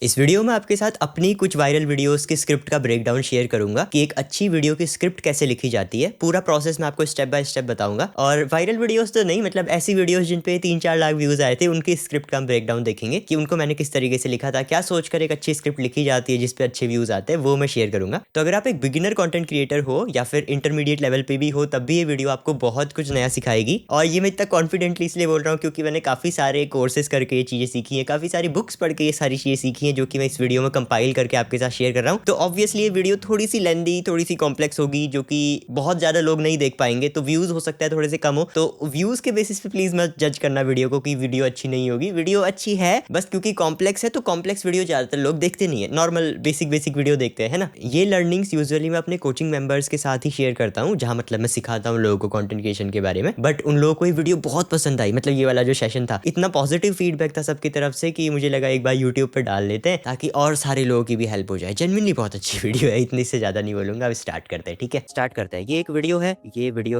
इस वीडियो में आपके साथ अपनी कुछ वायरल वीडियोस के स्क्रिप्ट का ब्रेकडाउन शेयर करूंगा कि एक अच्छी वीडियो की स्क्रिप्ट कैसे लिखी जाती है। पूरा प्रोसेस मैं आपको स्टेप बाय स्टेप बताऊंगा। और वायरल वीडियोस तो नहीं, मतलब ऐसी वीडियोस जिन पे 3-4 लाख व्यूज आए थे, उनकी स्क्रिप्ट का हम ब्रेकडाउन देखेंगे कि उनको मैंने किस तरीके से लिखा था, क्या सोचकर एक अच्छी स्क्रिप्ट लिखी जाती है जिसपे अच्छे व्यूज आते हैं, वो मैं शेयर करूंगा। तो अगर आप एक बिगिनर कंटेंट क्रिएटर हो या फिर इंटरमीडिएट लेवल पे भी हो, तब भी ये वीडियो आपको बहुत कुछ नया सिखाएगी। और ये मैं इतना कॉन्फिडेंटली इसलिए बोल रहा हूँ क्योंकि मैंने काफी सारे कोर्सेज करके ये चीजें सीखी हैं, काफी सारी बुक्स पढ़ के ये सारी चीजें सीखी हैं, जो कि मैं इस वीडियो में कंपाइल करके आपके साथ शेयर कर रहा हूँ। तो ऑब्वियसली ये वीडियो थोड़ी सी लेंदी, थोड़ी सी कॉम्प्लेक्स होगी, जो कि बहुत ज्यादा लोग नहीं देख पाएंगे, तो व्यूज हो सकता है थोड़े से कम हो। तो व्यूज के बेसिस पे प्लीज मत जज करना वीडियो को कि वीडियो अच्छी नहीं होगी। वीडियो अच्छी है, बस क्योंकि कॉम्प्लेक्स है तो कॉम्प्लेक्स वीडियो ज्यादातर लोग देखते नहीं है, नॉर्मल बेसिक बेसिक वीडियो देखते हैं, है ना। ये लर्निंग्स यूजुअली मैं अपने कोचिंग मेंबर्स के साथ ही शेयर करता हूँ, जहाँ मतलब मैं सिखाता हूँ लोगों को कंटेंट क्रिएशन के बारे में। बट उन लोगों को ये वीडियो बहुत पसंद आई, मतलब ये वाला जो सेशन था, इतना पॉजिटिव फीडबैक था सबकी तरफ से कि मुझे लगा एक बार यूट्यूब पर डाल लेते हैं ताकि और सारे लोगों की भी हेल्प हो जाए। जेन्युइनली बहुत अच्छी वीडियो है, इतनी से ज्यादा नहीं बोलूंगा। अब स्टार्ट करते हैं, ठीक है। स्टार्ट करते हैं। ये एक वीडियो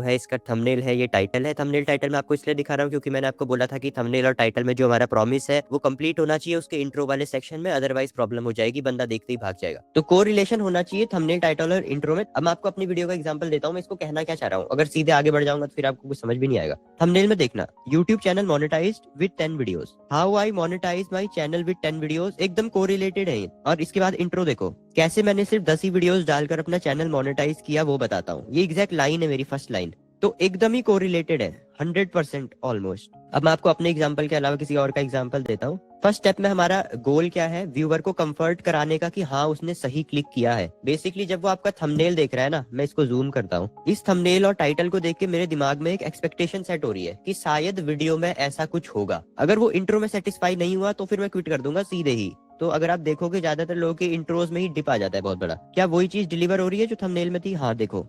है, इसका थंबनेल है, ये टाइटल है। थंबनेल टाइटल मैं आपको इसलिए दिखा रहा हूँ क्योंकि मैंने आपको बोला था कि थंबनेल और टाइटल में जो हमारा प्रॉमिस है वो कंप्लीट होना चाहिए उसके इंट्रो वाले सेक्शन में, अदरवाइज प्रॉब्लम हो जाएगी, बंदा देखते ही भाग जाएगा। तो को रिलेशन होना चाहिए थंबनेल, टाइटल और इंट्रो में। अब मैं आपको अपनी वीडियो का एग्जांपल देता हूँ, मैं इसको कहना क्या चाह रहा हूँ। अगर सीधे आगे बढ़ जाऊंगा तो फिर आपको कुछ समझ भी नहीं आएगा। थंबनेल में देखना, YouTube channel monetised with 10 videos, how I monetise my channel with 10 videos, एकदम कोरिलेटेड है। और इसके बाद इंट्रो देखो, कैसे मैंने सिर्फ 10 ही वीडियोस डालकर अपना चैनल मोनेटाइज किया वो बताता हूँ। ये एग्जैक्ट लाइन है मेरी, फर्स्ट लाइन, तो एकदम ही कोरिलेटेड है, 100% ऑलमोस्ट। अब मैं आपको अपने एग्जांपल के अलावा किसी और का एग्जांपल देता हूँ। फर्स्ट स्टेप में हमारा गोल क्या है, व्यूअर को कंफर्ट कराने का कि हाँ उसने सही क्लिक किया है। बेसिकली जब वो आपका थंबनेल देख रहा है ना, मैं इसको जूम करता हूँ, इस थंबनेल और टाइटल को देख के मेरे दिमाग में एक एक्सपेक्टेशन सेट हो रही है कि शायद वीडियो में ऐसा कुछ होगा। अगर वो इंट्रो में सेटिस्फाई नहीं हुआ तो फिर मैं क्विट कर दूंगा सीधे ही। तो अगर आप देखोगे ज्यादातर लोगों के इंट्रोज में ही डिप आ जाता है बहुत बड़ा। क्या वही चीज डिलीवर हो रही है जो थंबनेल में थी? हाँ देखो,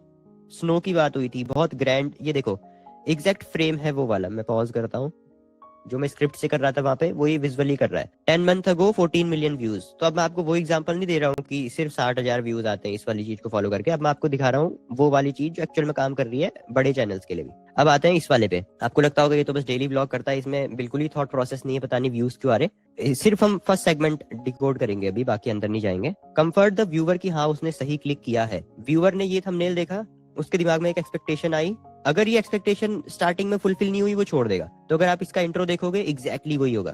स्नो की बात हुई थी, बहुत ग्रैंड, ये देखो एग्जैक्ट फ्रेम है वो वाला। मैं पॉज करता हूँ, जो मैं स्क्रिप्ट से कर रहा था वहां पे वही विजुअली कर रहा है। 10 मंथ अगो 14 मिलियन व्यूज। तो अब मैं आपको वो एग्जांपल नहीं दे रहा हूँ कि सिर्फ 60,000 व्यूज आते हैं इस वाली चीज को फॉलो करके। अब मैं आपको दिखा रहा हूँ वो वाली चीज जो एक्चुअल में काम कर रही है बड़े चैनल्स के लिए भी। अब आते हैं इस वाले पे। आपको लगता होगा ये तो बस डेली ब्लॉग करता है, इसमें बिल्कुल ही थॉट प्रोसेस नहीं है, पता नहीं व्यूज क्यों आ रहे। सिर्फ हम फर्स्ट सेगमेंट डिकोड करेंगे अभी, बाकी अंदर नहीं जाएंगे। कंफर्ट द व्यूअर की हाँ उसने सही क्लिक किया है। व्यूअर ने ये थंबनेल देखा, उसके दिमाग में एक एक्सपेक्टेशन आई, अगर ये एक्सपेक्टेशन स्टार्टिंग में फुलफिल नहीं हुई वो छोड़ देगा। तो अगर आप इसका इंट्रो देखोगे एग्जैक्टली वही होगा,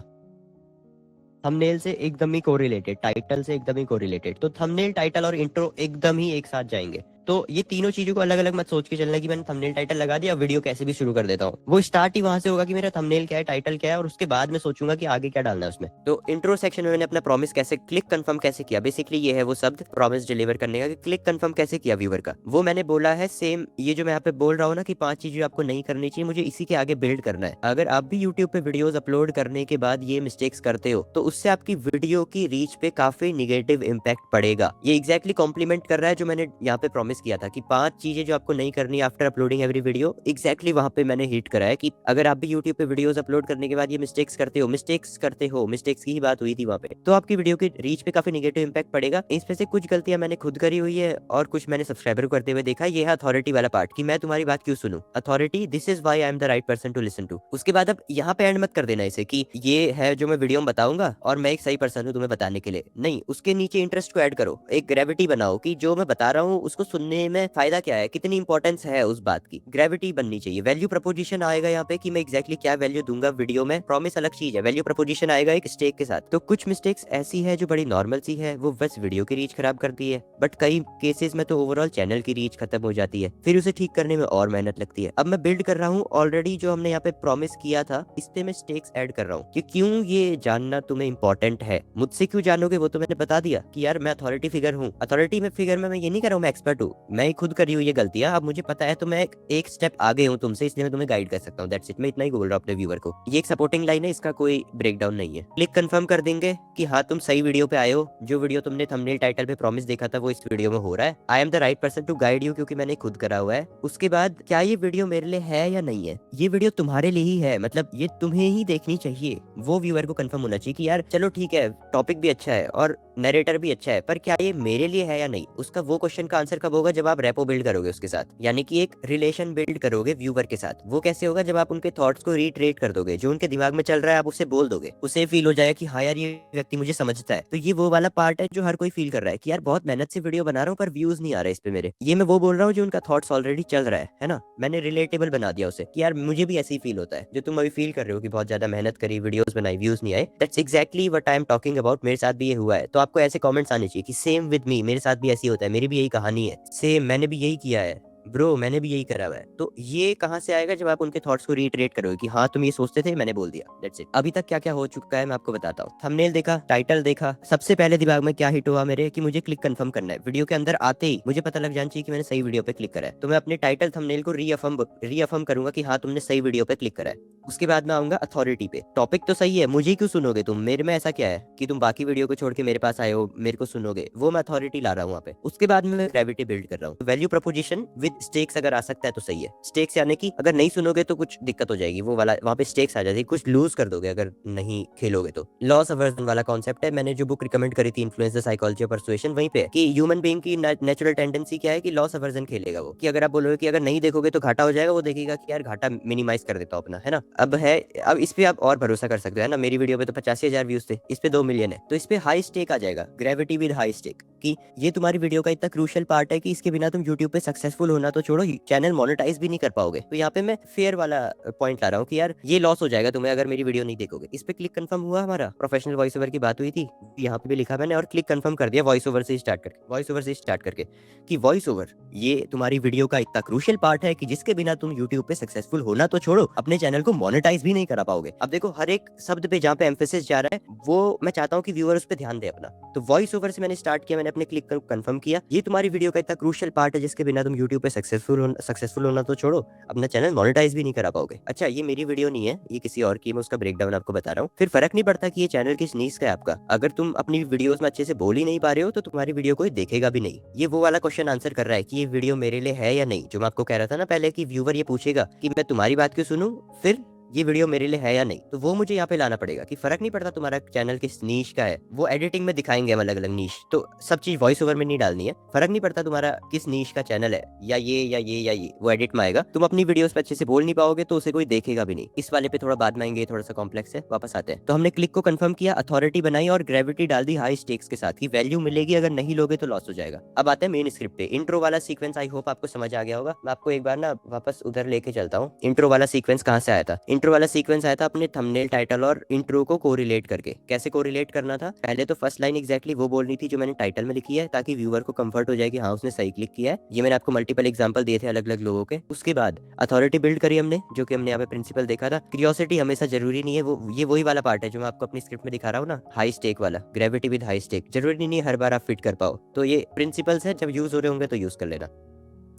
थंबनेल से एकदम ही कोरिलेटेड, टाइटल से एकदम ही कोरिलेटेड। तो थंबनेल, टाइटल और इंट्रो एकदम ही एक साथ जाएंगे। तो ये तीनों चीजों को अलग अलग मत सोच के चलना कि मैंने थंबनेल टाइटल लगा दिया, वीडियो कैसे भी शुरू कर देता हूँ। वो स्टार्ट ही वहां से होगा कि मेरा थंबनेल क्या है, टाइटल क्या है, और उसके बाद मैं सोचूंगा कि आगे क्या डालना है उसमें। तो इंट्रो सेक्शन में मैंने अपना प्रॉमिस कैसे, क्लिक कंफर्म कैसे किया, बेसिकली ये है वो शब्द प्रॉमिस डिलीवर करने का, कि क्लिक कंफर्म कैसे किया व्यूअर का, वो मैंने बोला है। सेम ये जो मैं यहाँ पे बोल रहा हूँ ना कि 5 चीजें आपको नहीं करनी चाहिए, मुझे इसी के आगे बिल्ड करना है। अगर आप भी यूट्यूब पे वीडियोस अपलोड करने के बाद ये मिस्टेक्स करते हो तो उससे आपकी वीडियो की रीच पे काफी निगेटिव इम्पैक्ट पड़ेगा। ये एग्जैक्टली कॉम्प्लीमेंट कर रहा है जो मैंने यहाँ पे प्रॉमिस किया था कि 5 चीजें जो आपको नहीं करनी after uploading every video. Exactly वहां पे मैंने हिट करा है कि अगर आप भी यूट्यूब पे वीडियोस अपलोड करने के बाद ये मिस्टेक्स करते हो, मिस्टेक्स की ही बात हुई थी वहां पे, तो आपकी वीडियो की रीच पे काफी निगेटिव इम्पैक्ट पड़ेगा। इसमें से कुछ गलतियां मैंने खुद करी हुई है और कुछ मैंने सब्सक्राइबर करते हुए देखा। ये है अथॉरिटी वाला पार्ट, कि मैं तुम्हारी बात क्यों सुनूं, authority, this is why I am the right person to listen to. उसके बाद अब यहाँ पे एंड मत कर देना इसे कि ये है जो मैं वीडियो में बताऊंगा और मैं एक सही पर्सन हूँ तुम्हें बताने के लिए, नहीं। उसके नीचे इंटरेस्ट को ऐड करो, एक ग्रेविटी बनाओ कि जो मैं बता रहा हूँ उसको सुनने में फायदा क्या है, कितनी इंपॉर्टेंस है उस बात की, ग्रेविटी बननी चाहिए। वैल्यू प्रपोजिशन आएगा यहाँ पे कि मैं एग्जैक्टली क्या वैल्यू दूंगा वीडियो में। प्रॉमिस अलग चीज है, वैल्यू प्रपोजिशन आएगा एक स्टेक के साथ। तो कुछ मिस्टेक्स ऐसी है जो बड़ी नॉर्मल सी है, वो बस वीडियो की रीच खराब करती है, बट कई केसेस में तो ओवरऑल चैनल की रीच खत्म हो जाती है, फिर उसे ठीक करने में और मेहनत लगती है। अब मैं बिल्ड कर रहा हूँ ऑलरेडी जो हमने यहाँ पे प्रॉमिस किया था, इस पे मैं स्टेक्स ऐड कर रहा हूँ कि क्यों ये जानना तुम्हें इंपॉर्टेंट है। मुझसे क्यों जानोगे वो तो मैंने बता दिया कि यार मैं अथॉरिटी फिगर हूँ। अथॉरिटी में फिगर में मैं ये नहीं कर रहा हूँ मैं एक्सपर्ट हूँ, मैं खुद करी हुई ये गलतियां अब मुझे पता है, तो मैं एक स्टेप आगे हूँ तुमसे, इसलिए मैं तुम्हें गाइड कर सकता हूँ। दैट्स इट, मैं इतना ही बोल रहा हूँ अपने व्यूअर को। ये एक सपोर्टिंग लाइन है, इसका कोई ब्रेकडाउन नहीं है। क्लिक कंफर्म कर देंगे कि हाँ तुम सही वीडियो पे आए हो, जो वीडियो तुमने थंबनेल टाइटल पे प्रॉमिस देखा था वो इस वीडियो में हो रहा है। I am the right person to guide you, क्योंकि मैंने खुद करा हुआ है। उसके बाद क्या ये वीडियो मेरे लिए है या नहीं है, ये वीडियो तुम्हारे लिए ही है, मतलब ये तुम्हें ही देखनी चाहिए। वो व्यूअर को कंफर्म होना चाहिए कि यार चलो ठीक है, टॉपिक भी अच्छा है और नरेटर भी अच्छा है, पर क्या ये मेरे लिए है या नहीं, उसका वो क्वेश्चन का आंसर कब होगा, जब आप रेपो बिल्ड करोगे उसके साथ, यानी कि एक रिलेशन बिल्ड करोगे व्यूवर के साथ। वो कैसे होगा, जब आप उनके थॉट्स को रीट्रेट कर दोगे, जो उनके दिमाग में चल रहा है आप उसे बोल दोगे, उसे फील हो जाएगा कि हाँ यार ये व्यक्ति मुझे समझता है। तो ये वो वाला पार्ट है जो हर कोई फील कर रहा है कि यार बहुत मेहनत से वीडियो बना रहा हूँ पर व्यूज नहीं आ रहे इस पे मेरे। ये मैं वो बोल रहा हूँ जो उनका थॉट्स ऑलरेडी चल रहा है ना। मैंने रिलेटेबल बना दिया उसे कि यार मुझे भी ऐसे ही फील होता है जो तुम अभी फील कर रहे हो कि बहुत ज्यादा मेहनत करी, वीडियोस बनाई, व्यूज नहीं आए। That's exactly what I am talking about. मेरे साथ भी ये हुआ है। तो आपको ऐसे कमेंट्स आने चाहिए कि सेम विद मी, मेरे साथ भी ऐसी होता है, मेरी भी यही कहानी है, सेम मैंने भी यही किया है ब्रो, मैंने भी यही करा हुआ है। तो ये कहाँ से आएगा, जब आप उनके थॉट्स को रीट्रेट करोगे कि हाँ तुम ये सोचते थे, मैंने बोल दिया, दैट्स इट। अभी तक क्या क्या हो चुका है मैं आपको बताता हूँ। थंबनेल देखा, टाइटल देखा, सबसे पहले दिमाग में क्या हिट हुआ मेरे कि मुझे क्लिक कंफर्म करना है। वीडियो के अंदर आते ही मुझे पता लग जाना चाहिए कि मैंने सही वीडियो पे क्लिक करा है। तो मैं अपने टाइटल थंबनेल को रीअफर्म करूंगा कि हाँ तुमने सही वीडियो पे क्लिक करा है। उसके बाद मैं आऊंगा अथॉरिटी पे। टॉपिक तो सही है, मुझे क्यों सुनोगे तुम, मेरे में ऐसा क्या है कि तुम बाकी वीडियो को छोड़ के मेरे पास आए हो, मेरे को सुनोगे, वो मैं अथॉरिटी ला रहा हूँ वहाँ पे। उसके बाद में मैं ग्रेविटी बिल्ड कर रहा हूँ। वैल्यू प्रोपोजिशन विद स्टेक्स अगर आ सकता है तो सही है। स्टेक्स यानी कि अगर नहीं सुनोगे तो कुछ दिक्कत हो जाएगी, वो वाला वहाँ पे स्टेक्स आ जाती है, कुछ लूज कर दोगे अगर नहीं खेलोगे तो। लॉस अवर्जन वाला कॉन्सेप्ट है। मैंने जो बुक रिकमेंड करी थी influence the psychology of persuasion, वहीं पे कि ह्यूमन बीइंग की नेचुरल टेंडेंसी क्या है कि लॉस अवर्जन खेलेगा वो, कि अगर आप बोलोगे कि अगर नहीं देखोगे तो घाटा हो जाएगा, वो देखेगा कि यार घाटा मिनिमाइज कर देता हूं अपना, है ना। अब इस पे आप और भरोसा कर सकते हो, है ना। मेरी वीडियो पे तो 85,000 व्यूज थे, इस पे 2 मिलियन है, तो इस पे हाई स्टेक आ जाएगा, ग्रेविटी विद हाई स्टेक, कि ये तुम्हारी वीडियो का इतना क्रूशियल पार्ट है कि इसके बिना तुम यूट्यूब पे सक्सेसफुल होना तो छोड़ो, चैनल मोनेटाइज भी नहीं कर पाओगे। तो यहाँ पे मैं फेयर वाला पॉइंट ला रहा हूँ कि यार ये लॉस हो जाएगा तुम्हें अगर मेरी वीडियो नहीं देखोगे। इस पे क्लिक कंफर्म हुआ, हमारा प्रोफेशनल वॉइस ओवर की बात हुई थी, यहाँ पे भी लिखा मैंने और क्लिक कंफर्म कर दिया वॉइस ओवर से स्टार्ट करके कि वॉइस ओवर ये तुम्हारी वीडियो का इतना क्रूशियल पार्ट है कि जिसके बिना तुम यूट्यूब पे सक्सेसफुल होना तो छोड़ो, अपने चैनल को मोनेटाइज भी नहीं करा पाओगे। अब देखो हर एक शब्द पे जहाँ पे एम्फेसिस जा रहा है वो मैं चाहता हूँ कि व्यूअर उस पे ध्यान दे अपना। तो वॉइस ओवर से मैंने स्टार्ट किया, मैंने अपने क्लिक कंफर्म किया, ये तुम्हारी वीडियो का इतना क्रूशियल पार्ट है जिसके बिना तुम यूट्यूब पे सक्सेसफुल होना तो छोड़ो, अपना चैनल मोनेटाइज भी नहीं करा पाओगे। अच्छा ये मेरी वीडियो नहीं है, ये किसी और की, मैं उसका ब्रेकडाउन आपको बता रहा हूँ। फिर फर्क नहीं पड़ता कि ये चैनल किस नीश का है आपका, अगर तुम अपनी वीडियोस में अच्छे से बोल ही नहीं पा रहे हो तो तुम्हारी वीडियो कोई देखेगा भी नहीं। ये वो वाला क्वेश्चन आंसर कर रहा है कि ये वीडियो मेरे लिए है या नहीं, जो मैं आपको कह रहा था ना पहले कि व्यूअर ये पूछेगा कि मैं तुम्हारी बात क्यों सुनूं, फिर ये वीडियो मेरे लिए है या नहीं। तो वो मुझे यहाँ पे लाना पड़ेगा कि फर्क नहीं पड़ता तुम्हारा चैनल किस नीश का है, वो एडिटिंग में दिखाएंगे हम अलग अलग नीश, तो सब चीज वॉइस ओवर में नहीं डालनी है। फर्क नहीं पड़ता तुम्हारा किस नीश का चैनल है, या ये वो एडिट में आएगा। तुम अपनी वीडियोस पे अच्छे से बोल नहीं पाओगे तो उसे कोई देखेगा भी नहीं। इस वाले पे थोड़ा बाद में आएंगे, थोड़ा सा कॉम्प्लेक्स है, वापस आते हैं। तो हमने क्लिक को कंफर्म किया, अथॉरिटी बनाई और ग्रेविटी डाल दी हाई स्टेक्स के साथ, की वैल्यू मिलेगी, अगर नहीं लोगे तो लॉस हो जाएगा। अब आते हैं मेन स्क्रिप्ट पे। इंट्रो वाला सीक्वेंस आई होप आपको समझ आ गया होगा। मैं आपको एक बार ना वापस उधर लेके चलता हूँ। इंट्रो वाला सीक्वेंस कहाँ से आया था। इंट्रो वाला सीक्वेंस आया था अपने थंबनेल, टाइटल और इंट्रो को कोरिलेट करके। कैसे कोरिलेट करना था, पहले तो फर्स्ट लाइन एग्जैक्टली वो बोलनी थी जो मैंने टाइटल में लिखी है, ताकि व्यूअर को कंफर्ट हो जाए कि हाँ उसने सही क्लिक किया है। ये मैंने आपको मल्टीपल एग्जांपल दिए थे अलग अलग लोगों के। उसके बाद अथॉरिटी बिल्ड करी हमने, जो कि हमने यहाँ पे प्रिंसिपल देखा था। क्यूरियोसिटी हमेशा जरूरी नहीं है, ये वही वाला पार्ट है जो मैं आपको अपनी स्क्रिप्ट में दिखा रहा हूँ ना, हाई स्टेक वाला, ग्रेविटी विद हाई स्टेक। जरूरी नहीं है हर बार आप फिट कर पाओ, तो ये प्रिंसिपल्स है, जब यूज हो रहे होंगे तो यूज कर लेना।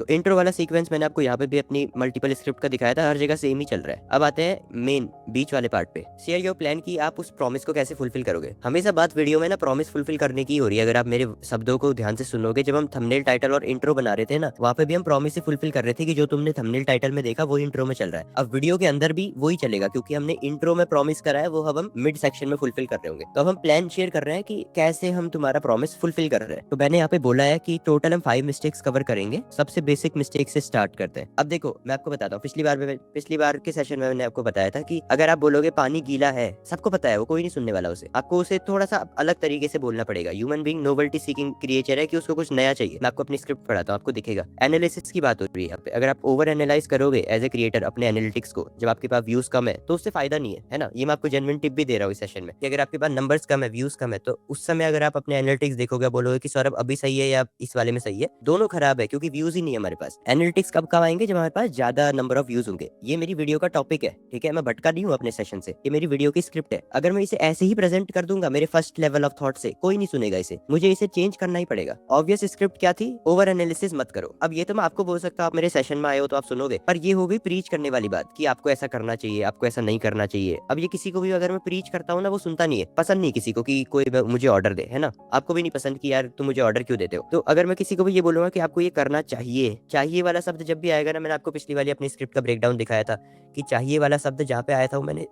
तो इंट्रो वाला सीक्वेंस मैंने आपको यहाँ पे भी अपनी मल्टीपल स्क्रिप्ट का दिखाया था, हर जगह सेम ही चल रहा है। अब आते हैं मेन बीच वाले पार्ट पे। शेयर योर प्लान की आप उस प्रॉमिस को कैसे फुलफिल करोगे। हमेशा बात वीडियो में ना प्रॉमिस फुलफिल करने की हो रही है। अगर आप मेरे शब्दों को ध्यान से सुनोगे, जब हम थंबनेल, टाइटल और इंट्रो बना रहे थे ना, वहाँ पे भी हम प्रॉमिस से फुलफिल कर रहे थे कि जो तुमने थंबनेल टाइटल में देखा वो इंट्रो में चल रहा है। अब वीडियो के अंदर भी वही चलेगा, क्योंकि हमने इंट्रो में प्रॉमिस करा है, वो अब हम मिड सेक्शन में फुलफिल कर रहे होंगे। तो अब हम प्लान शेयर कर रहे हैं कि कैसे हम तुम्हारा प्रॉमिस फुलफिल कर रहे हैं। तो मैंने यहाँ पे बोला है कि टोटल हम 5 मिस्टेक्स कवर करेंगे। सबसे बेसिक मिस्टेक से स्टार्ट करते हैं। अब देखो मैं आपको बताता हूँ, पिछली बार के सेशन में मैंने आपको बताया था कि अगर आप बोलोगे पानी गीला है, सबको पता है, वो कोई नहीं सुनने वाला उसे। आपको उसे थोड़ा सा अलग तरीके से बोलना पड़ेगा। Human being novelty seeking creature है, कि उसको कुछ नया चाहिए। मैं आपको अपनी स्क्रिप्ट पढ़ाता हूँ, आपको दिखेगा। एनालिसिस की बात हो रही है यहाँ पे। अगर आप ओवर एनालाइज करोगे एज ए क्रिएटर अपने एनालिटिक्स को, जब आपके पास व्यूज कम है, तो उससे फायदा नहीं है ना। ये मैं आपको जेन्युइन टिप भी दे रहा हूँ इस सेशन में, कि अगर आपके पास नंबर्स कम है, व्यूज कम है, तो उस समय अगर आप अपने एनालिटिक्स देखोगे, बोलोगे कि सौरभ अभी सही है या इस वाले में सही है, दोनों खराब है, क्योंकि व्यूज ही नहीं है हमारे पास। एनालिटिक्स कब आएंगे, जब हमारे पास ज्यादा नंबर ऑफ व्यूज होंगे। ये मेरी वीडियो का टॉपिक है, ठीक है, मैं भटका नहीं हूँ अपने सेशन से, ये मेरी वीडियो की स्क्रिप्ट है। अगर मैं इसे ऐसे ही प्रेजेंट कर दूंगा मेरे फर्स्ट लेवल ऑफ थॉट से, कोई नहीं सुनेगा इसे, मुझे इसे चेंज करना ही पड़ेगा। ऑब्वियस स्क्रिप्ट क्या थी, ओवर एनालिसिस मत करो। अब ये तो मैं आपको बोल सकता हूँ, आप मेरे सेशन में आए हो तो आप सुनोगे, पर ये हो गई प्रीच करने वाली बात कि आपको ऐसा करना चाहिए, आपको ऐसा नहीं करना चाहिए। अब ये किसी को भी अगर मैं प्रीच करता हूँ ना, वो सुनता नहीं है, पसंद नहीं किसी को कि कोई मुझे ऑर्डर दे, है ना। आपको भी नहीं पसंद कि यार तुम मुझे ऑर्डर क्यों देते हो। तो अगर मैं किसी को भी ये बोलूंगा कि आपको ये करना चाहिए वाला शब्द जब भी आएगा ना, मैंने आपको पिछली वाली अपनी स्क्रिप्ट का ब्रेकडाउन दिखाया था कि चाहिए वाला शब्द जहाँ पे आया था वो मैंने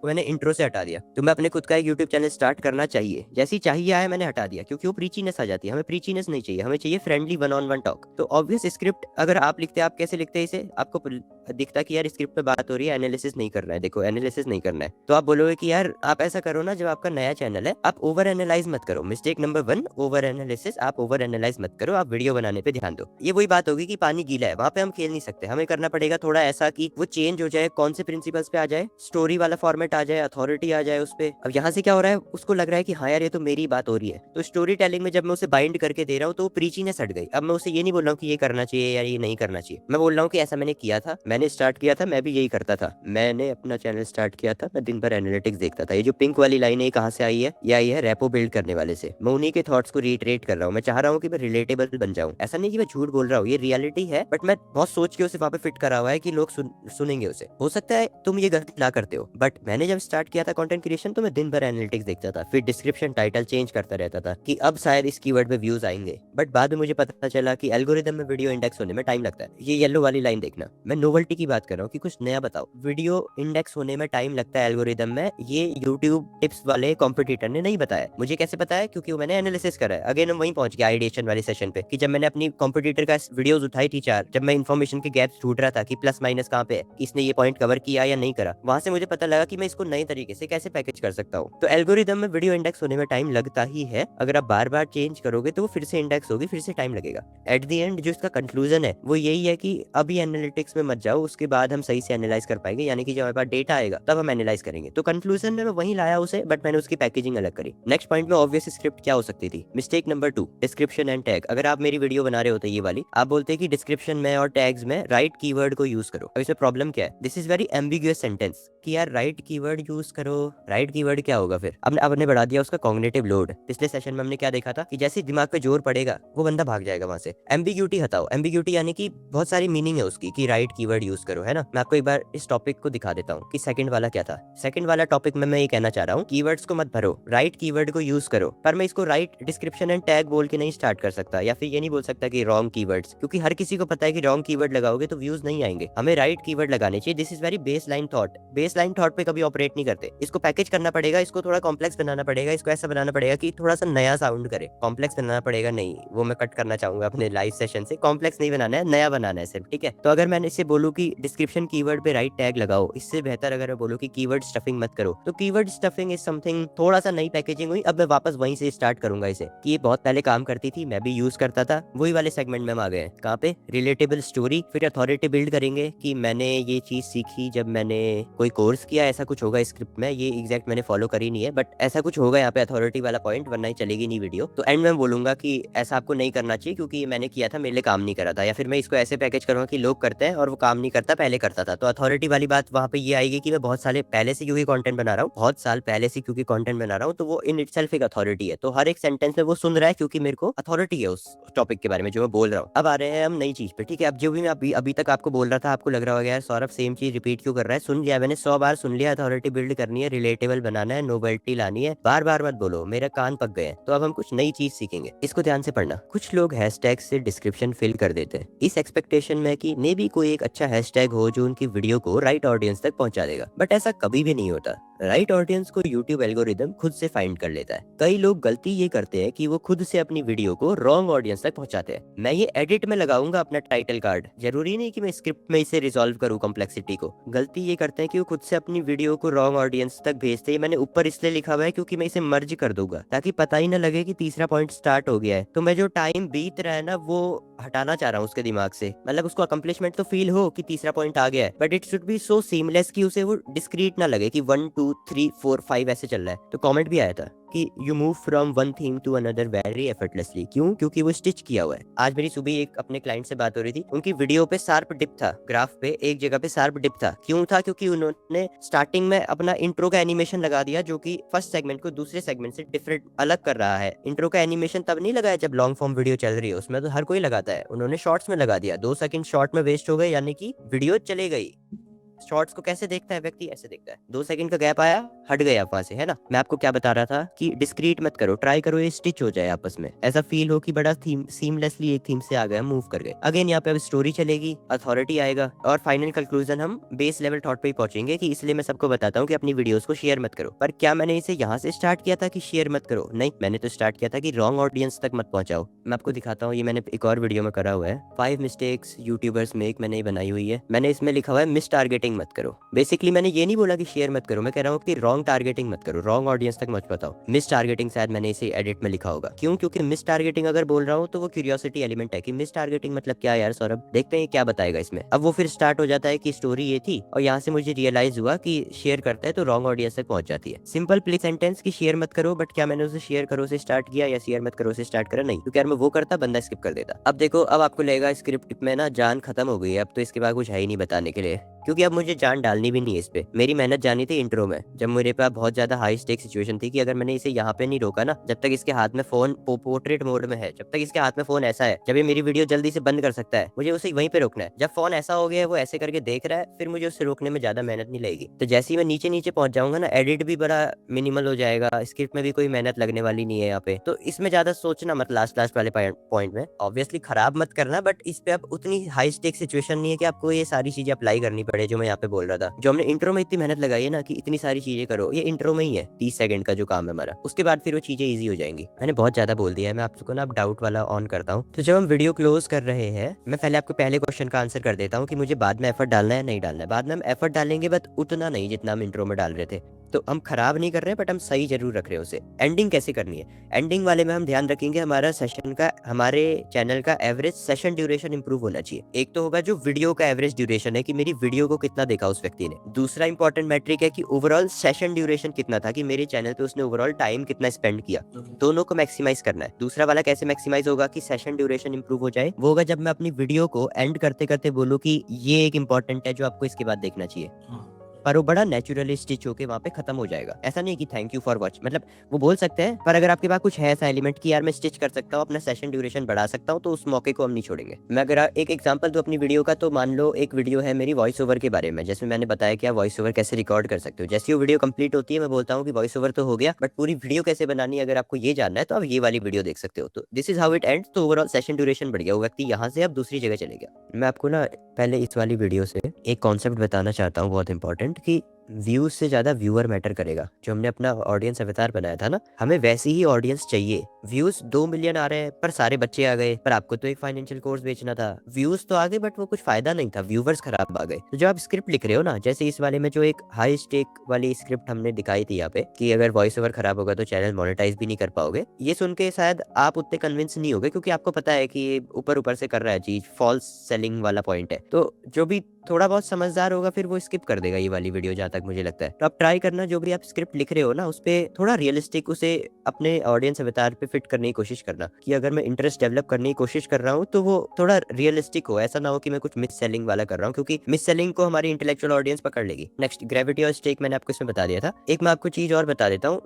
को मैंने इंट्रो से हटा दिया। तो मैं अपने खुद का एक यूट्यूब चैनल स्टार्ट करना चाहिए, जैसी चाहिए आया मैंने हटा दिया, क्योंकि वो प्रीचीनेस आ जाती है। हमें प्रीचीनेस नहीं चाहिए, हमें चाहिए friendly one on one talk. तो ऑब्वियस स्क्रिप्ट अगर आप लिखते हैं, आप कैसे लिखते हैं इसे, आपको दिखता कि यार स्क्रिप्ट पे बात हो रही है, एनालिसिस नहीं करना है। देखो एनालिसिस नहीं करना है तो आप बोलोगे कि यार आप ऐसा करो ना, जब आपका नया चैनल है आप ओवर एनालाइज मत करो। Mistake number 1, over analysis. आप ओवर एनालाइज मत करो, आप वीडियो बनाने पे ध्यान दो। ये वही बात होगी कि पानी गीला है, वहां पे हम खेल नहीं सकते। हमें करना पड़ेगा थोड़ा ऐसा कि वो चेंज हो जाए, कौन से प्रिंसिपल्स पे आ जाए, स्टोरी वाला फॉर्मेट आ जाए, अथॉरिटी आ जाए उस पे। अब यहाँ से क्या हो रहा है, उसको लग रहा है कि हाँ यार ये तो मेरी बात हो रही है। तो स्टोरी टेलिंग में जब मैं उसे बाइंड करके दे रहा हूँ तो वो प्रीचीनेस हट गई। अब मैं उसे ये नहीं बोल रहा हूँ कि ये करना चाहिए या ये नहीं करना चाहिए, मैं बोल रहा हूँ कि ऐसा मैंने किया था, मैंने स्टार्ट किया था, मैं भी यही करता था। मैंने अपना चैनल स्टार्ट किया था, मैं दिन भर एनालिटिक्स देखता था। ये जो पिंक वाली लाइन है कहाँ से आई है, ये आई है रेपो बिल्ड करने वाले से। मैं उन्हीं के थॉट्स को रिट्रेट कर रहा हूँ। मैं चाह रहा हूँ कि मैं रिलेटेबल बन जाऊँ। ऐसा नहीं कि मैं झूठ बोल रहा हूँ, ये रियलिटी है, बट मैं बहुत सोच के उसे वहां पे फिट करा हुआ है कि लोग सुनेंगे उसे। हो सकता है तुम ये गलती ना करते हो, बट मैंने जब स्टार्ट किया था कंटेंट क्रिएशन तो मैं दिन भर एनालिटिक्स देखता था, फिर डिस्क्रिप्शन टाइटल चेंज करता रहता था कि अब शायद इस कीवर्ड पे व्यूज आएंगे। बट बाद में मुझे पता चला कि एल्गोरिदम में वीडियो इंडेक्स होने में टाइम लगता है। ये येलो वाली लाइन देखना, मैं नोवेल्टी की बात कर रहा हूँ कि कुछ नया बताओ। वीडियो इंडेक्स होने में टाइम लगता है एल्गोरिदम में, ये यूट्यूब टिप्स वाले कॉम्पिटिटर ने नहीं बताया। मुझे कैसे पता है, क्योंकि मैंने एनालिसिस करा है। अगेन हम वहीं पहुंच गए आइडिएशन वाले सेशन पे कि जब मैंने अपनी कॉम्पिटिटर का वीडियोस उठाई थी 4, जब मैं इन्फॉर्मेशन के गैप्स ढूंढ रहा था कि प्लस माइनस कहाँ पे है, इसने ये पॉइंट कवर किया या नहीं करा, वहां से मुझे पता लगा कि मैं इसको नए तरीके से कैसे पैकेज कर सकता हूँ। तो एल्गोरिदम में वीडियो इंडेक्स होने में टाइम लगता ही है। अगर आप बार बार चेंज करोगे तो वो फिर से इंडेक्स होगी, फिर से टाइम लगेगा। एट द एंड जो इसका कंक्लूजन है वो यही है कि अभी एनालिटिक्स में मत जाओ, उसके बाद हम सही से एनालाइज कर पाएंगे, यानी कि जब हमारे पास डेटा आएगा तब हम एनालाइज करेंगे। तो कंक्लूजन में मैं वही लाया उसे, बट मैंने उसकी पैकेजिंग अलग करी। नेक्स्ट पॉइंट में ऑब्वियस स्क्रिप्ट क्या हो सकती थी। Mistake number 2, description and tag. अगर आप मेरी वीडियो बना रहे होते ये वाली, आप बोलते कि डिस्क्रिप्शन में और टैग्स में राइट कीवर्ड को यूज करो। अब इसमें प्रॉब्लम क्या है, this is very ambiguous sentence कि यार राइट कीवर्ड यूज करो। राइट कीवर्ड क्या होगा फिर, अब आपने बढ़ा दिया उसका कॉग्निटिव लोड। पिछले सेशन में हमने क्या देखा था कि जैसे दिमाग पे जोर पड़ेगा वो बंदा भाग जाएगा वहां से। एम्बिग्यूटी हटाओ। एम्बिग्यूटी यानी कि बहुत सारी मीनिंग है उसकी कि राइट कीवर्ड यूज करो, है ना। मैं आपको एक बार इस टॉपिक को दिखा देता हूँ कि सेकंड वाला क्या था। सेकंड वाला टॉपिक में मैं ये कहना चाह रहा हूँ, कीवर्ड्स को मत भरो, राइट कीवर्ड को यूज करो। पर मैं इसको राइट डिस्क्रिप्शन एंड टैग बोल के नहीं स्टार्ट कर सकता, या फिर ये नहीं बोल सकता कि रॉन्ग कीवर्ड्स, क्योंकि हर किसी को पता है कि रॉन्ग कीवर्ड लगाओगे तो व्यूज नहीं आएंगे। हमें राइट कीवर्ड लगाने चाहिए। This is very base line thought. Base line thought पे कभी ऑपरेट नहीं करते। इसको पैकेज करना पड़ेगा, इसको थोड़ा कॉम्प्लेक्स बनाना पड़ेगा, इसको ऐसा बनाना पड़ेगा कि थोड़ा सा नया साउंड करे। कॉम्प्लेक्स बनाना पड़ेगा नहीं, वो मैं कट करना चाहूंगा अपने लाइव सेशन से। कॉम्प्लेक्स नहीं बनाना है, नया बनाना है सिर्फ, ठीक है। तो अगर मैंने इसे बोलूं कि डिस्क्रिप्शन कीवर्ड पे राइट टैग लगाओ, इससे बेहतर अगर मैं बोलूं कि कीवर्ड स्टफिंग मत करो, तो कीवर्ड स्टफिंग इज समथिंग, थोड़ा सा नई पैकेजिंग हुई। अब मैं वापस वहीं से स्टार्ट करूंगा इसे, कि ये बहुत पहले काम करती थी, मैं भी यूज करता था। वही वाले सेगमेंट में हम आ गए। कहाँ पे, रिलेटेबल स्टोरी, फिर अथॉरिटी बिल्ड करेंगे कि मैंने ये चीज सीखी जब मैंने कोई कोर्स किया, ऐसा कुछ होगा स्क्रिप्ट में। ये एग्जैक्ट मैंने फॉलो करी नहीं है, बट ऐसा कुछ होगा यहाँ पे अथॉरिटी वाला पॉइंट, वरना ही चलेगी नहीं वीडियो। तो एंड में बोलूंगा कि ऐसा आपको नहीं करना चाहिए क्योंकि ये मैंने किया था, मेरे लिए काम नहीं करा था। या फिर मैं इसको ऐसे पैकेज करूंगा कि लोग करते हैं और वो काम नहीं करता, पहले करता था। तो अथॉरिटी वाली बात वहाँ पे ये आएगी कि मैं बहुत साल पहले से क्योंकि कंटेंट बना रहा हूँ, बहुत साल पहले से क्योंकि कंटेंट बना रहा हूँ, तो वो इन इटसेल्फ एक अथॉरिटी है। तो हर एक सेंटेंस में वो सुन रहा है क्योंकि मेरे को अथॉरिटी है उस टॉपिक के बारे में जो मैं बोल रहा हूँ। अब आ रहे हैं हम नई चीज पे, ठीक है। अब जो भी मैं अभी तक आपको बोल रहा था, आपको लग रहा होगा यार सौरभ सेम चीज रिपीट क्यों कर रहा है। सुन लिया मैंने 100 बार सुन लिया। अथॉरिटी बिल्ड करनी है, रिलेटेबल बनाना है, नोवेल्टी लानी है, बार बार मत बोलो, मेरा कान पक गए हैं। तो अब हम कुछ नई चीज सीखेंगे, इसको ध्यान से पढ़ना। कुछ लोग हैशटैग से डिस्क्रिप्शन फिल कर देते हैं इस एक्सपेक्टेशन में कि मे बी कोई एक अच्छा हैशटैग हो जो उनकी वीडियो को राइट ऑडियंस तक पहुंचा देगा, बट ऐसा कभी भी नहीं होता। राइट ऑडियंस को यूट्यूब एल्गोरिदम खुद से फाइंड कर लेता है। कई लोग गलती ये करते हैं कि वो खुद से अपनी वीडियो को रॉन्ग ऑडियंस तक पहुंचाते हैं। मैं ये एडिट में लगाऊंगा अपना टाइटल कार्ड, जरूरी नहीं कि मैं स्क्रिप्ट में इसे रिजॉल्व करूं कॉम्प्लेक्सिटी को। गलती ये करते हैं कि वो खुद से अपनी वीडियो को रॉन्ग ऑडियंस तक भेजते हैं। मैंने ऊपर इसलिए लिखा हुआ है क्योंकि मैं इसे मर्ज कर दूंगा ताकि पता ही ना लगे कि तीसरा पॉइंट स्टार्ट हो गया है। तो मैं जो टाइम बीत रहा है ना वो हटाना चाह रहा हूँ उसके दिमाग से, मतलब उसको अकम्प्लिशमेंट तो फील हो कि तीसरा पॉइंट आ गया है, but it should be so seamless कि उसे वो डिस्क्रीट ना लगे कि 1 2 3 4 5 ऐसे चल रहा है। तो कमेंट भी आया था कि you move from one theme to another very effortlessly. क्यों? क्योंकि वो स्टिच किया हुआ है। आज मेरी सुबह एक अपने क्लाइंट से बात हो रही थी, उनकी वीडियो पे शार्प डिप था, ग्राफ पे एक जगह पे शार्प डिप था। क्यों था? क्योंकि उन्होंने स्टार्टिंग में अपना इंट्रो का एनिमेशन लगा दिया जो कि फर्स्ट सेगमेंट को दूसरे सेगमेंट से डिफरेंट अलग कर रहा है। इंट्रो का एनिमेशन तब नहीं लगाया जब लॉन्ग फॉर्म वीडियो चल रही है, उसमें तो हर कोई लगाता है। उन्होंने शॉर्ट्स में लगा दिया, 2 सेकंड शॉर्ट में वेस्ट हो गए, यानी कि वीडियो चले गई। शॉर्ट्स को कैसे देखता है व्यक्ति, ऐसे देखता है, 2 सेकंड का गैप आया, हट गया वहां से, है ना। मैं आपको क्या बता रहा था कि डिस्क्रीट मत करो, ट्राई करो ये स्टिच हो जाए आपस में, ऐसा फील हो कि बड़ा सीमलेसली एक थीम से आ गया, मूव कर गए। अगेन यहाँ पे अब स्टोरी चलेगी, अथॉरिटी आएगा और फाइनल कंक्लूजन हम बेस लेवल थॉट पे ही पहुंचेंगे कि इसलिए मैं सबको बताता हूँ कि अपनी वीडियोस को शेयर मत करो। पर क्या मैंने इसे यहाँ से स्टार्ट किया था कि शेयर मत करो? नहीं, मैंने तो स्टार्ट किया था कि रॉन्ग ऑडियंस तक मत पहुंचाओ। मैं आपको दिखाता हूँ, ये मैंने एक और वीडियो में करा हुआ है, 5 मिस्टेक्स यूट्यूबर्स मेक, मैंने बनाई हुई है। मैंने इसमें लिखा हुआ है मिस टारगेटिंग मत करो। बेसिकली मैंने ये नहीं बोला कि शेयर मत करो, मैं कह रहा हूँ कि रॉन्ग टारगेटिंग मत करो, रॉन्ग ऑडियंस तक मत बताओ। मिस टारगेटिंग शायद मैंने इसे एडिट में लिखा होगा। क्यों? क्योंकि मिस टारगेटिंग अगर बोल रहा हूँ तो वो क्यूरियोसिटी एलिमेंट है कि मिस टारगेटिंग मतलब क्या यार सौरभ, देखते हैं क्या बताएगा इसमें। अब वो फिर स्टार्ट हो जाता है कि स्टोरी ये थी और यहाँ से मुझे रियलाइज हुआ कि शेयर करता है तो रॉन्ग ऑडियंस तक पहुंच जाती है। सिंपल प्ली सेंटेंस कि शेयर मत करो, बट क्या मैंने उसे शेयर करो से स्टार्ट किया या शेयर मत करो से स्टार्ट करा? नहीं, क्योंकि यार मैं वो करता बंदा स्किप कर देता। अब देखो, अब आपको लगेगा स्क्रिप्ट में ना जान खत्म हो गई है, अब तो इसके बाद कुछ है ही नहीं बताने के लिए, क्योंकि अब मुझे जान डालनी भी नहीं है इस पे। मेरी मेहनत जानी थी इंट्रो में, जब मेरे पास बहुत ज्यादा हाई स्टेक सिचुएशन थी कि अगर मैंने इसे यहाँ पे नहीं रोका ना, जब तक इसके हाथ में फोन पोर्ट्रेट मोड में है, जब तक इसके हाथ में फोन ऐसा है, जब ये मेरी वीडियो जल्दी से बंद कर सकता है, मुझे उसे वहीं पे रोकना है। जब फोन ऐसा हो गया है, वो ऐसे करके देख रहा है, फिर मुझे उसे रोकने में ज्यादा मेहनत नहीं लगेगी। तो जैसे ही मैं नीचे नीचे पहुंच जाऊंगा ना, एडिट भी बड़ा मिनिमल हो जाएगा, स्क्रिप्ट में भी कोई मेहनत लगने वाली नहीं है यहाँ पे, तो इसमें ज्यादा सोचना मत लास्ट वाले पॉइंट में। ऑब्वियसली खराब मत करना, बट इस पे अब उतनी हाई स्टेक सिचुएशन नहीं है कि आपको ये सारी चीजें अप्लाई करनी पड़े जो मैं यहाँ पे बोल रहा था। जो हमने इंट्रो में इतनी मेहनत लगाई है ना कि इतनी सारी चीजें करो, ये इंट्रो में ही है, 30 सेकंड का जो काम है हमारा, उसके बाद फिर वो चीजें ईजी हो जाएंगी। मैंने बहुत ज्यादा बोल दिया है, मैं आपको ना अब डाउट वाला ऑन करता हूँ। तो जब हम वीडियो क्लोज कर रहे हैं, मैं पहले आपको पहले क्वेश्चन का आंसर कर देता हूँ कि मुझे बाद में एफर्ट डालना है नहीं डालना है। बाद में हम एफर्ट डालेंगे, बट उतना नहीं जितना हम इंट्रो में डाल रहे थे। तो हम खराब नहीं कर रहे हैं, बट हम सही जरूर रख रहे हैं उसे। एंडिंग कैसे करनी है, एंडिंग वाले में हम ध्यान रखेंगे हमारा सेशन का, हमारे चैनल का एवरेज सेशन ड्यूरेशन इंप्रूव होना चाहिए। एक तो होगा जो वीडियो का एवरेज ड्यूरेशन है कि मेरी वीडियो को कितना देखा उस व्यक्ति ने। दूसरा इंपॉर्टेंट मैट्रिक है कि ओवरऑल सेशन ड्यूरेशन कितना था, कि मेरे चैनल पे उसने ओवरऑल टाइम कितना स्पेंड किया। दोनों को मैक्सिमाइज करना है। दूसरा वाला कैसे मैक्सिमाइज होगा कि सेशन ड्यूरेशन इंप्रूव हो जाए, वो होगा जब मैं अपनी वीडियो को एंड करते करते बोलूँ कि ये एक इंपॉर्टेंट है जो आपको इसके बाद देखना चाहिए, पर वो बड़ा नेचुरली स्टिच होके वहाँ पे खत्म हो जाएगा। ऐसा नहीं कि थैंक यू फॉर वॉच, मतलब वो बोल सकते हैं, पर अगर आपके पास कुछ है ऐसा एलिमेंट कि यार मैं स्टिच कर सकता हूँ, अपना सेशन ड्यूरेशन बढ़ा सकता हूँ, तो उस मौके को हम नहीं छोड़ेंगे। मैं अगर एक एग्जांपल दूं अपनी वीडियो का, तो मान लो एक वीडियो है मेरी वॉइस ओवर के बारे में, जैसे मैंने बताया कि आप वॉइस ओवर कैसे रिकॉर्ड कर सकते हो। जैसे वो वीडियो कंप्लीट होती है, मैं बोलता हूँ कि वॉइस ओवर तो हो गया, बट पूरी वीडियो कैसे बनानी है अगर आपको ये जानना है तो आप ये वाली वीडियो देख सकते हो। तो this is how it ends. तो ओवरऑल सेशन ड्यूरेशन बढ़ गया, वो व्यक्ति यहाँ से अब दूसरी जगह चले गया। मैं आपको ना पहले इस वाली वीडियो से एक कॉन्सेप्ट बताना चाहता हूँ बहुत इंपॉर्टेंट, कि व्यूज से ज्यादा व्यूअर मैटर करेगा। जो हमने अपना ऑडियंस अवतार बनाया था ना, हमें वैसी ही ऑडियंस चाहिए। व्यूज 2 मिलियन आ रहे हैं पर सारे बच्चे आ गए, पर आपको तो एक फाइनेंशियल कोर्स बेचना था। व्यूज तो आ गए बट वो कुछ फायदा नहीं था, व्यूवर्स खराब आ गए। तो जब आप स्क्रिप्ट लिख रहे हो ना, जैसे इस वाले में जो एक हाई स्टेक वाली स्क्रिप्ट हमने दिखाई थी यहाँ पे, कि अगर वॉइस ओवर खराब होगा तो चैनल मोनेटाइज भी नहीं कर पाओगे, ये सुन के शायद आप उतने कन्विंस नहीं होगे, क्योंकि आपको पता है कि ये ऊपर ऊपर से कर रहा है चीज, फॉल्स सेलिंग वाला पॉइंट है। तो जो भी थोड़ा बहुत समझदार होगा फिर वो स्किप कर देगा ये वाली वीडियो, जहाँ तक मुझे लगता है। तो आप ट्राई करना, जो भी आप स्क्रिप्ट लिख रहे हो ना, उस पे थोड़ा रियलिस्टिक उसे अपने ऑडियंस अवतार पे फिट करने की कोशिश करना, कि अगर मैं इंटरेस्ट डेवलप करने की कोशिश कर रहा हूँ तो वो थोड़ा रियलिस्टिक हो। ऐसा ना हो कि मैं कुछ मिस सेलिंग वाला कर रहा हूँ, क्योंकि मिस सेलिंग को हमारी इंटेलेक्चुअल ऑडियंस पकड़ लेगी। नेक्स्ट, ग्रेविटी और स्टेक मैंने आपको इसमें बता दिया था। एक मैं आपको चीज और बता देता हूँ,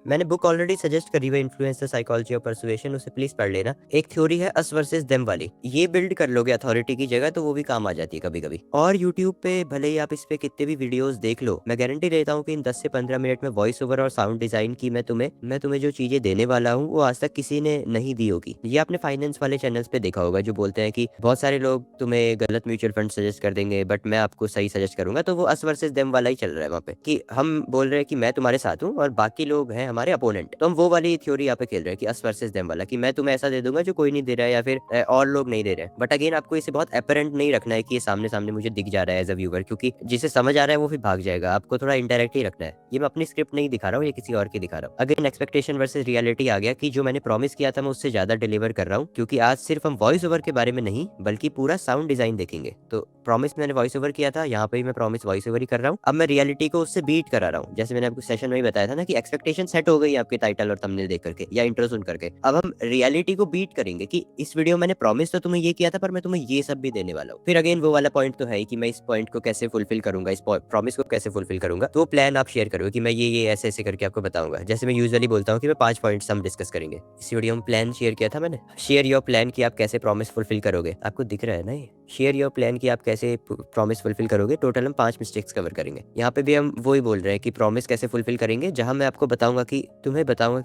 मैंने बुक ऑलरेडी सजेस्ट करी हुई, इन्फ्लुएंसर साइकोलॉजी ऑफ परसुएशन, उसे प्लीज पढ़ लेना। एक थ्योरी है अस वर्सेस देम वाली, ये बिल्ड कर लोगे अथॉरिटी की जगह, तो वो भी काम आ जाती है कभी कभी। और यूट्यूब पे भले ही आप इस पे कितने भी वीडियोस देख लो, मैं गारंटी देता हूँ कि इन 10 से 15 मिनट में वॉइस ओवर और साउंड डिजाइन की मैं तुम्हें जो चीजें देने वाला हूँ वो आज तक किसी ने नहीं दी होगी। ये आपने फाइनेंस वाले चैनल्स पे देखा होगा, जो बोलते हैं कि बहुत सारे लोग तुम्हें गलत म्यूचुअल फंड सजेस्ट कर देंगे बट मैं आपको सही सजेस्ट करूंगा। तो वो अस वर्सेस देम वाला ही चल रहा है वहाँ पे, कि हम बोल रहे हैं कि मैं तुम्हारे साथ हूँ और बाकी लोग हैं हमारे अपोनेंट। तो हम वो वाली थ्योरी यहाँ पे खेल रहे हैं कि अस वर्सेस देम वाला, कि मैं तुम्हें ऐसा दे दूंगा जो कोई नहीं दे रहा है या फिर और लोग नहीं दे रहे हैं। बट अगेन आपको इसे बहुत अपेरेंट नहीं रखना है कि ये सामने सामने मुझे दिख जा रहा है एज अ व्यूअर, क्योंकि जिसे समझ आ रहा है वो फिर भाग जाएगा। आपको थोड़ा इंडायरेक्ट ही रखना है। ये मैं अपनी स्क्रिप्ट नहीं दिखा रहा हूँ, ये किसी और की दिखा रहा हूँ। अगेन एक्सपेक्टेशन वर्सेस रियलिटी आ गया, कि जो मैंने प्रॉमिस किया था मैं उससे ज्यादा डिलीवर कर रहा हूँ, क्योंकि आज सिर्फ हम वॉइस ओवर के बारे में नहीं बल्कि पूरा साउंड डिजाइन देखेंगे। तो प्रॉमिस मैंने वॉइस ओवर किया था, यहाँ पे भी मैं प्रॉमिस वॉइस ओवर ही कर रहा हूँ। अब मैं रियलिटी को उससे बीट करा रहा हूँ। जैसे मैंने आपको सेशन में ही बताया था ना कि एक्सपेक्टेशन सेट हो गई आपके टाइटल और थंबनेल देख करके या इंट्रो सुन करके। अब हम रियलिटी को बीट करेंगे कि इस वीडियो मैंने प्रॉमिस तो तुम्हें ये किया था, पर मैं तुम्हें ये सब भी देने वाला हूँ। फिर अगेन वो वाला पॉइंट तो है कि मैं इस पॉइंट को कैसे फुलफिल करूंगा, इस प्रॉमिस को कैसे फुलफिल करूंगा। तो प्लान आप शेयर करो कि मैं ये ऐसे ऐसे करके आपको बताऊंगा। जैसे मैं यूजुअली बोलता हूँ कि मैं 5 पॉइंट्स हम डिस्कस करेंगे। इस वीडियो में प्लान शेयर किया था मैंने, शेयर योर प्लान, कि आप कैसे प्रॉमिस फुलफिल करोगे। आपको दिख रहा है ना, ये शेयर योर प्लान कि आप कैसे प्रॉमिस फुलफिल करोगे। टोटल हम 5 मिस्टेक्स कवर करेंगे। यहाँ पे भी हम वही बोल रहे हैं कि प्रॉमिस कैसे फुलफिल करेंगे, जहाँ मैं आपको बताऊंगा कि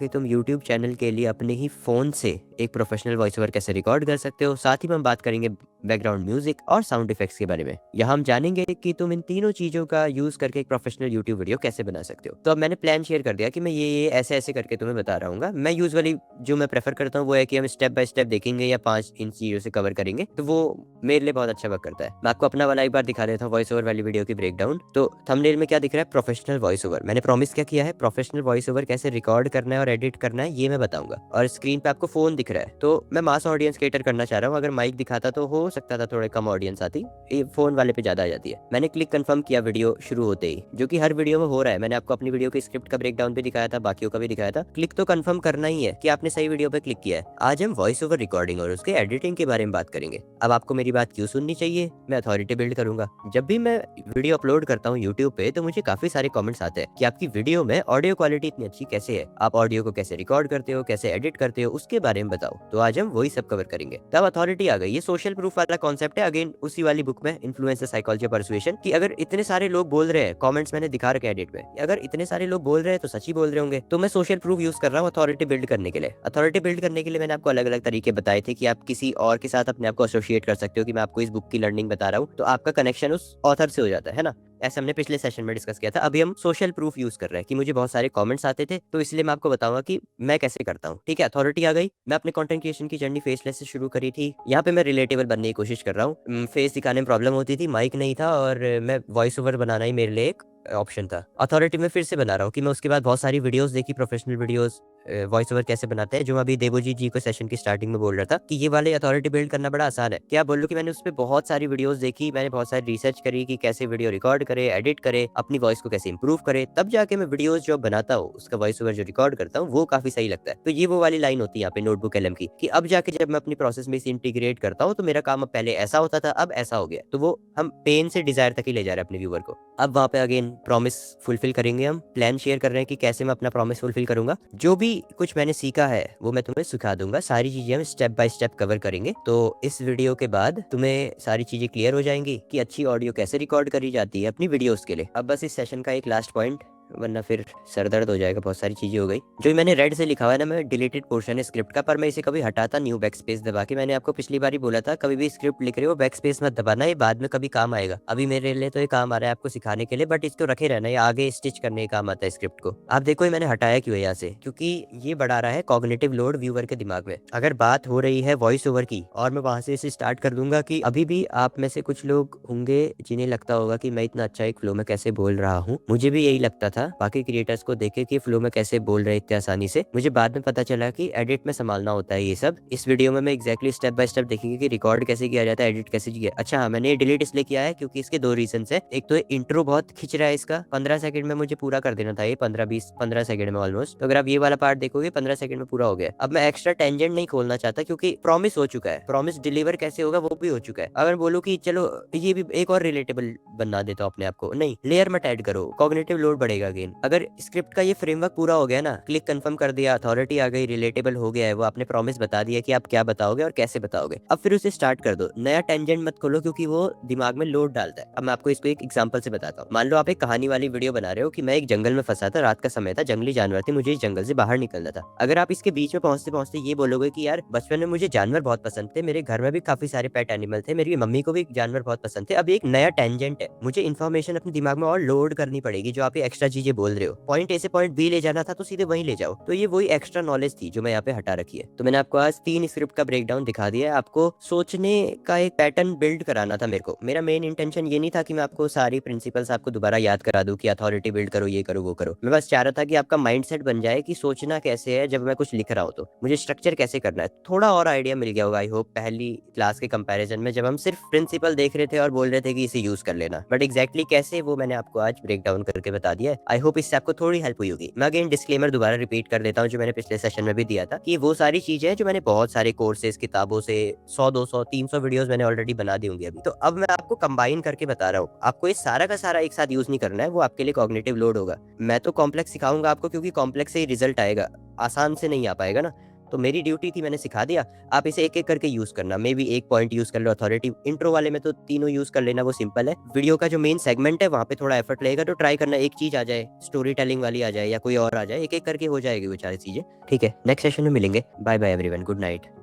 तुम यूट्यूब चैनल के लिए अपने ही फोन से एक प्रोफेशनल वॉइस ओवर कैसे रिकॉर्ड कर सकते हो। साथ ही में हम बात करेंगे बैकग्राउंड म्यूजिक और साउंड इफेक्ट्स के बारे में। यहाँ हम जानेंगे कि तुम इन तीनों चीजों का यूज करके एक प्रोफेशनल यूट्यूब वीडियो कैसे बना सकते हो। तो अब मैंने प्लान शेयर कर दिया कि मैं ये ऐसे ऐसे करके तुम्हें बता रहा हूँ। मैं यूजुअली जो मैं प्रेफर करता हूँ वो है कि हम स्टेप बाय स्टेप देखेंगे या 5 इन चीजों से कवर करेंगे, तो वो मेरे लिए बहुत अच्छा वर्क करता है। मैं आपको अपना वाला एक बार दिखा देता हूँ वॉइस ओवर वाली वीडियो की ब्रेकडाउन। तो थंबनेल में क्या दिख रहा है, प्रोफेशनल वॉइस ओवर। मैंने प्रॉमिस क्या किया है, प्रोफेशनल वॉइस ओवर कैसे रिकॉर्ड करना है और एडिट करना है ये मैं बताऊंगा। और स्क्रीन पे आपको फोन दिख रहा है, तो मैं मास ऑडियंस कैटर करना चाह रहा हूँ। अगर माइक दिखाता तो हो सकता था थोड़े कम ऑडियंस आती, ये फोन वाले पे ज्यादा आ जाती है। मैंने क्लिक कंफर्म किया वीडियो शुरू होते ही, जो कि हर वीडियो में हो रहा है। मैंने आपको अपनी वीडियो की स्क्रिप्ट का ब्रेकडाउन भी दिखाया था, बाकियों का भी दिखाया था। क्लिक तो कंफर्म करना ही है कि आपने सही वीडियो पे क्लिक किया है। आज हम वॉइस ओवर रिकॉर्डिंग और उसके एडिटिंग के बारे में बात करेंगे। अब आपको मेरी बात क्यों सुननी चाहिए, मैं अथॉरिटी बिल्ड करूंगा। जब भी मैं वीडियो अपलोड करता हूँ यूट्यूब पे, तो मुझे काफी सारे कमेंट्स आते हैं कि आपकी वीडियो में ऑडियो क्वालिटी इतनी अच्छी कैसे है, आप ऑडियो को कैसे रिकॉर्ड करते हो, कैसे एडिट करते हो, उसके बारे में बताओ। तो आज हम वही सब कवर करेंगे। तब अथॉरिटी आ गई। ये सोशल प्रूफ वाला कॉन्सेप्ट है, अगेन उसी वाली बुक में इन्फ्लुएंसर साइकोलॉजी परसुएशन, कि अगर इतने सारे लोग बोल रहे हैं, कमेंट्स मैंने दिखा रखे एडिट में, अगर इतने सारे लोग बोल रहे हैं तो सच ही बोल रहे होंगे। तो मैं सोशल प्रूफ यूज कर रहा हूँ अथॉरिटी बिल्ड करने के लिए। अथॉरिटी बिल्ड करने के लिए मैंने आपको अलग अलग तरीके बताए थे कि आप किसी और के साथ अपने आप को एसोसिएट कर सकते हो, कि मैं आपको इस बुक की लर्निंग बता रहा हूँ तो आपका कनेक्शन उस ऑथर से हो जाता है ना। ऐसे हमने पिछले सेशन में डिस्कस किया था। अभी हम सोशल प्रूफ यूज कर रहे हैं कि मुझे बहुत सारे कमेंट्स आते थे, तो इसलिए मैं आपको बताऊंगा कि मैं कैसे करता हूँ। ठीक है, अथॉरिटी आ गई। मैं अपने कंटेंट क्रिएशन की जर्नी फेसलेस से शुरू करी थी। यहाँ पे मैं रिलेटेबल बनने की कोशिश कर रहा हूँ। फेस दिखाने में प्रॉब्लम होती थी, माइक नहीं था, और मैं वॉइस ओवर बनाना ही मेरे लिए एक ऑप्शन था। अथॉरिटी में फिर से बना रहा हूँ कि मैं उसके बाद बहुत सारी वीडियोस देखी, प्रोफेशनल वीडियोस वॉइस ओवर कैसे बनाते हैं, जो मैं अभी देवोजीत जी को सेशन की स्टार्टिंग में बोल रहा था कि ये वाले अथॉरिटी बिल्ड करना बड़ा आसान है। क्या बोलूं कि मैंने उस पर बहुत सारी वीडियोस देखी, मैंने बहुत सारी रिसर्च करी कि कैसे वीडियो रिकॉर्ड करे, एडिट करे, अपनी वॉइस को कैसे इंप्रूव करे, तब जाके मैं वीडियोस जो बनाता हूँ उसका वॉइस ओवर जो रिकॉर्ड करता हूँ वो काफी सही लगता है। तो ये वो वाली लाइन होती है यहाँ पे नोटबुक एलएम की, कि अब जाके जब मैं अपनी प्रोसेस में इसे इंटीग्रेट करता हूँ तो मेरा काम अब पहले ऐसा होता था, अब ऐसा हो गया। तो वो हम पेन से डिजायर तक ही ले जा रहे हैं अपने व्यूअर को। अब वहाँ पे अगेन प्रॉमिस फुलफिल करेंगे। हम प्लान शेयर कर रहे हैं कि कैसे मैं अपना प्रॉमिस फुलफिल करूंगा। जो भी कुछ मैंने सीखा है वो मैं तुम्हें सिखा दूंगा। सारी चीजें हम स्टेप बाय स्टेप कवर करेंगे। तो इस वीडियो के बाद तुम्हें सारी चीजें क्लियर हो जाएंगी कि अच्छी ऑडियो कैसे रिकॉर्ड करी जाती है अपनी वीडियोस के लिए। अब बस इस सेशन का एक लास्ट पॉइंट, वरना फिर सर दर्द हो जाएगा, बहुत सारी चीजें हो गई। जो मैंने रेड से लिखा हुआ है ना, मैं डिलीटेड पोर्शन है स्क्रिप्ट का, पर मैं इसे कभी हटाता नहीं हूँ बैक स्पेस दबा के। मैंने आपको पिछली बार ही बोला था, कभी भी स्क्रिप्ट लिख रहे हो बैक स्पेस मत दबाना, ये बाद में कभी काम आएगा। अभी मेरे लिए तो ये काम आ रहा है आपको सिखाने के लिए, बट इसको रखे रहना, ये आगे स्टिच करने के काम आता है स्क्रिप्ट को। आप देखो ये मैंने हटाया क्यों है यहाँ से, क्योंकि ये बढ़ा रहा है कॉग्निटिव लोड व्यूअर के दिमाग में। अगर बात हो रही है वॉइस ओवर की और मैं वहां से इसे स्टार्ट कर दूंगा, कि अभी भी आप में से कुछ लोग होंगे जिन्हें लगता होगा कि मैं इतना अच्छा एक फ्लो में कैसे बोल रहा हूँ। मुझे भी यही लगता था बाकी क्रिएटर्स को देखे कि फ्लो में कैसे बोल रहे इतने आसानी से। मुझे बाद में पता चला कि एडिट में संभालना होता है ये सब। इस वीडियो में मैं एग्जैक्टली स्टेप बाय स्टेप देखेंगे कि रिकॉर्ड कैसे किया जाता है, एडिट कैसे किया। अच्छा हाँ, मैंने ये डिलीट इसलिए किया है क्योंकि इसके 2 रीजन है। एक तो इंट्रो बहुत खिंच रहा है, इसका 15 सेकंड में मुझे पूरा कर देना था, ये 15 सेकंड में ऑलमोस्ट। तो अगर आप ये वाला पार्ट देखोगे 15 सेकंड में पूरा हो गया। अब मैं एक्स्ट्रा टेंजेंट नहीं खोलना चाहता, क्योंकि प्रॉमिस हो चुका है, प्रॉमिस डिलीवर कैसे होगा वो भी हो चुका है। अगर बोलो कि चलो ये भी एक और रिलेटेबल बना देता हूँ अपने आप को, नहीं, लेयर मत ऐड करो, कॉग्निटिव लोड बढ़ेगा अगेन। अगर स्क्रिप्ट का ये फ्रेमवर्क पूरा हो गया ना, क्लिक कंफर्म कर दिया, अथॉरिटी आ गई, रिलेटेबल हो गया है, वो आपने प्रॉमिस बता दिया कि आप क्या बताओगे और कैसे बताओगे, अब फिर उसे स्टार्ट कर दो। नया टेंजेंट मत खोलो, क्योंकि वो दिमाग में लोड डालता है। अब मैं आपको इसको एक एग्जांपल से बताता हूँ। मान लो आप एक कहानी वाली वीडियो बना रहे हो कि मैं एक जंगल में फंसा था, रात का समय था, जंगली जानवर थे, मुझे इस जंगल से बाहर निकलना था। अगर आप इसके बीच में पहुंचते पहुंचते ये बोलोगे कि यार बचपन में मुझे जानवर बहुत पसंद थे, मेरे घर में भी काफी सारे पेट एनिमल थे, मेरी मम्मी को भी जानवर बहुत पसंद थे, अब एक नया टेंजेंट है, मुझे इन्फॉर्मेशन अपने दिमाग में और लोड करनी पड़ेगी, जो आप ये एक्स्ट्रा चीजें बोल रहे हो। पॉइंट ए से पॉइंट बी ले जाना था तो सीधे वहीं ले जाओ। तो ये वही एक्स्ट्रा नॉलेज थी जो मैं यहाँ पे हटा रखी है। तो मैंने आपको आज 3 स्क्रिप्ट का ब्रेकडाउन दिखा दिया है। आपको सोचने का एक पैटर्न बिल्ड कराना था मेरे को। मेरा मेन इंटेंशन ये नहीं था कि मैं आपको सारी प्रिंसिपल्स आपको दोबारा याद करा दूं कि अथॉरिटी बिल्ड करो, ये करो, वो करो। मैं बस चाह रहा था कि आपका माइंडसेट बन जाए कि सोचना कैसे है जब मैं कुछ लिख रहा हूँ, तो मुझे स्ट्रक्चर कैसे करना है। थोड़ा और आइडिया मिल गया होगा आई होप पहली क्लास के कंपैरिजन में, जब हम सिर्फ प्रिंसिपल देख रहे थे और बोल रहे थे कि इसे यूज कर लेना, बट एग्जैक्टली कैसे वो मैंने आपको आज ब्रेक डाउन करके बता दिया है। आई होप इससे आपको थोड़ी हेल्प हुई होगी। मैं अगेन डिस्क्लेमर दोबारा रिपीट कर देता हूँ जो मैंने पिछले सेशन में भी दिया था, कि वो सारी चीजें जो मैंने बहुत सारे कोर्सेज किताबों से 100 200 300 वीडियोस मैंने ऑलरेडी बना दी होंगी अभी। तो अब मैं आपको कंबाइन करके बता रहा हूँ। आपको ये सारा का सारा एक साथ यूज नहीं करना है, वो आपके लिए कॉग्निटिव लोड होगा। मैं तो कॉम्प्लेक्स सिखाऊंगा आपको, क्योंकि कॉम्प्लेक्स से ही रिजल्ट आएगा, आसान से नहीं आ पाएगा ना। तो मेरी ड्यूटी थी, मैंने सिखा दिया, आप इसे एक-एक करके यूज़ करना। मे बी एक पॉइंट यूज़ कर लो अथॉरिटी, इंट्रो वाले में तो तीनों यूज़ कर लेना, वो सिंपल है। वीडियो का जो मेन सेगमेंट है वहाँ पे थोड़ा एफर्ट लगेगा, तो ट्राई करना एक चीज़ आ जाए, स्टोरी टेलिंग वाली आ जाए या कोई और आ जाए, एक-एक करके हो जाएगी वो सारी चीज़ें। ठीक है, नेक्स्ट सेशन में मिलेंगे। Bye bye everyone, good night.